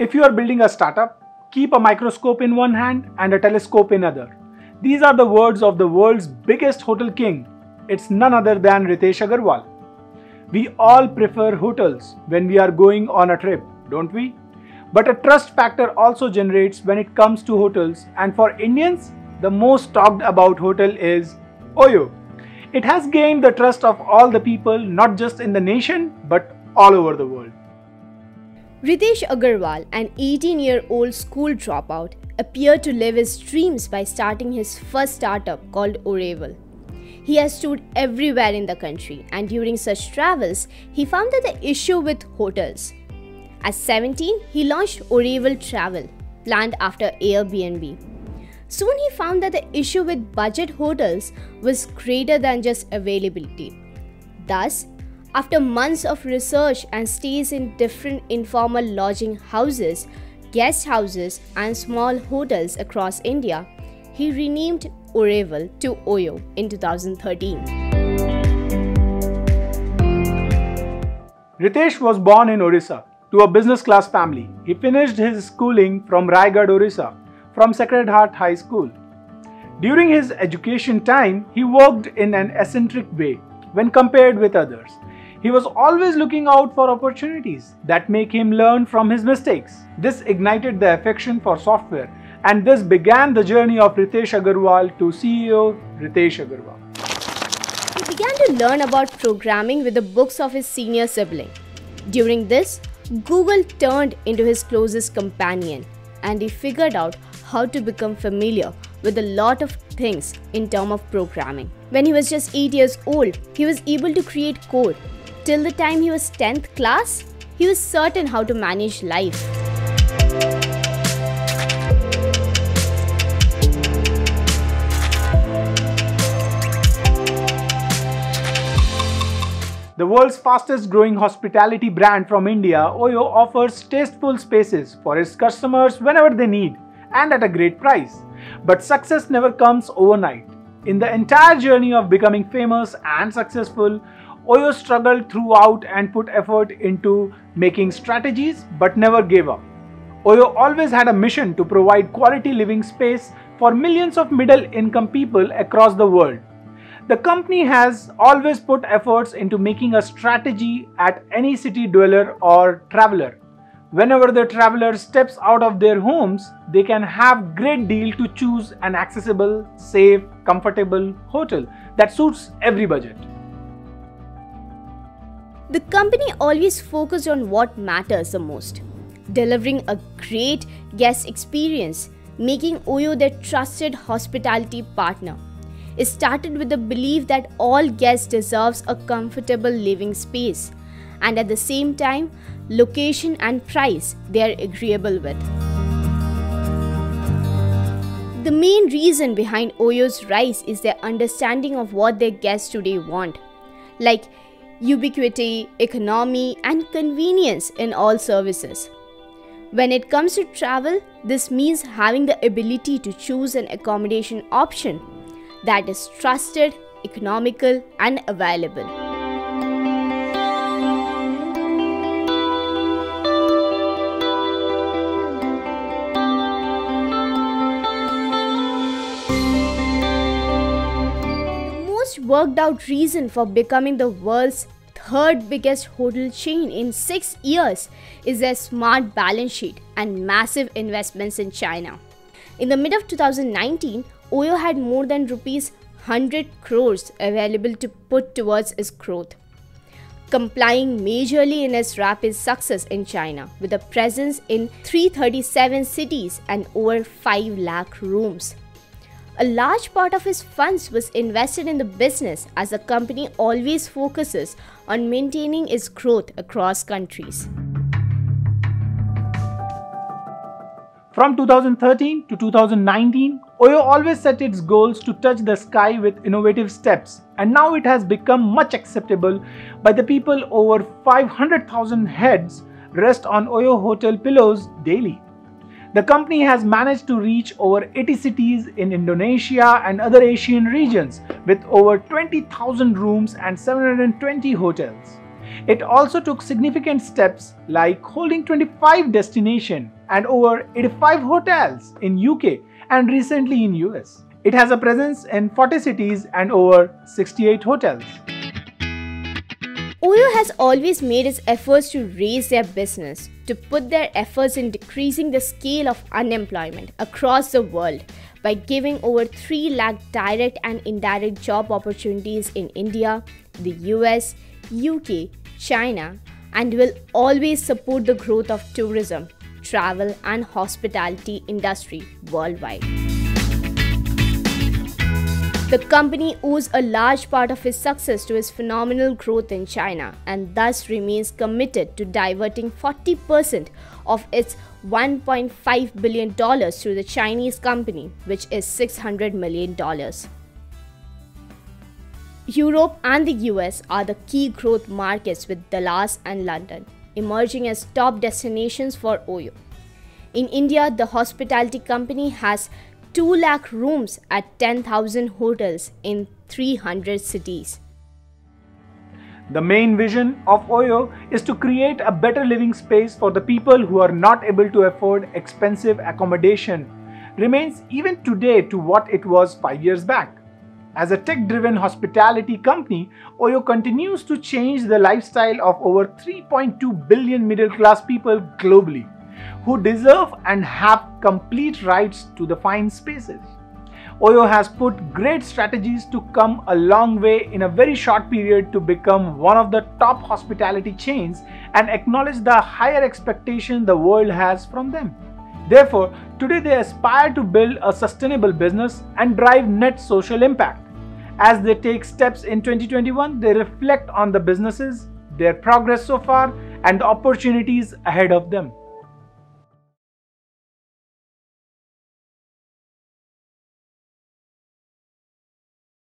If you are building a startup, keep a microscope in one hand and a telescope in other. These are the words of the world's biggest hotel king. It's none other than Ritesh Agarwal. We all prefer hotels when we are going on a trip, don't we? But a trust factor also generates when it comes to hotels, and for Indians, the most talked about hotel is OYO. It has gained the trust of all the people, not just in the nation, but all over the world. Ritesh Agarwal, an 18-year-old school dropout, appeared to live his dreams by starting his first startup called Oravel. He has toured everywhere in the country, and during such travels, he found that the issue with hotels. At 17, he launched Oravel Travel, planned after Airbnb. Soon he found that the issue with budget hotels was greater than just availability. Thus, after months of research and stays in different informal lodging houses, guest houses, and small hotels across India, he renamed Oravel to OYO in 2013. Ritesh was born in Orissa to a business class family. He finished his schooling from Raigad, Orissa, from Sacred Heart High School. During his education time, he worked in an eccentric way when compared with others. He was always looking out for opportunities that make him learn from his mistakes. This ignited the affection for software, and this began the journey of Ritesh Agarwal to CEO Ritesh Agarwal. He began to learn about programming with the books of his senior sibling. During this, Google turned into his closest companion, and he figured out how to become familiar with a lot of things in terms of programming. When he was just 8 years old, he was able to create code. Till the time he was 10th class, he was certain how to manage life. The world's fastest growing hospitality brand from India, OYO offers tasteful spaces for its customers whenever they need and at a great price. But success never comes overnight. In the entire journey of becoming famous and successful, OYO struggled throughout and put effort into making strategies but never gave up. OYO always had a mission to provide quality living space for millions of middle-income people across the world. The company has always put efforts into making a strategy at any city dweller or traveler. Whenever the traveler steps out of their homes, they can have great deal to choose an accessible, safe, comfortable hotel that suits every budget. The company always focused on what matters the most, delivering a great guest experience, making OYO their trusted hospitality partner. It started with the belief that all guests deserve a comfortable living space, and at the same time, location and price they are agreeable with. The main reason behind OYO's rise is their understanding of what their guests today want, like ubiquity, economy, and convenience in all services. When it comes to travel, this means having the ability to choose an accommodation option that is trusted, economical, and available. Worked out reason for becoming the world's third biggest hotel chain in 6 years is their smart balance sheet and massive investments in China. In the mid of 2019, OYO had more than rupees 100 crores available to put towards its growth, complying majorly in its rapid success in China with a presence in 337 cities and over 5 lakh rooms. A large part of his funds was invested in the business as the company always focuses on maintaining its growth across countries. From 2013 to 2019, OYO always set its goals to touch the sky with innovative steps, and now it has become much acceptable by the people. Over 500,000 heads rest on OYO hotel pillows daily. The company has managed to reach over 80 cities in Indonesia and other Asian regions with over 20,000 rooms and 720 hotels. It also took significant steps like holding 25 destinations and over 85 hotels in UK and recently in US. It has a presence in 40 cities and over 68 hotels. Oyo has always made its efforts to raise their business, to put their efforts in decreasing the scale of unemployment across the world by giving over 3 lakh direct and indirect job opportunities in India, the US, UK, China, and will always support the growth of tourism, travel and hospitality industry worldwide. The company owes a large part of its success to its phenomenal growth in China and thus remains committed to diverting 40% of its $1.5 billion through the Chinese company, which is $600 million. Europe and the US are the key growth markets, with Dallas and London emerging as top destinations for Oyo. In India, the hospitality company has 2 lakh rooms at 10,000 hotels in 300 cities. The main vision of Oyo is to create a better living space for the people who are not able to afford expensive accommodation, remains even today to what it was 5 years back. As a tech-driven hospitality company, Oyo continues to change the lifestyle of over 3.2 billion middle-class people globally, who deserve and have complete rights to the fine spaces. Oyo has put great strategies to come a long way in a very short period to become one of the top hospitality chains and acknowledge the higher expectation the world has from them. Therefore, today they aspire to build a sustainable business and drive net social impact. As they take steps in 2021, they reflect on the businesses, their progress so far, and the opportunities ahead of them.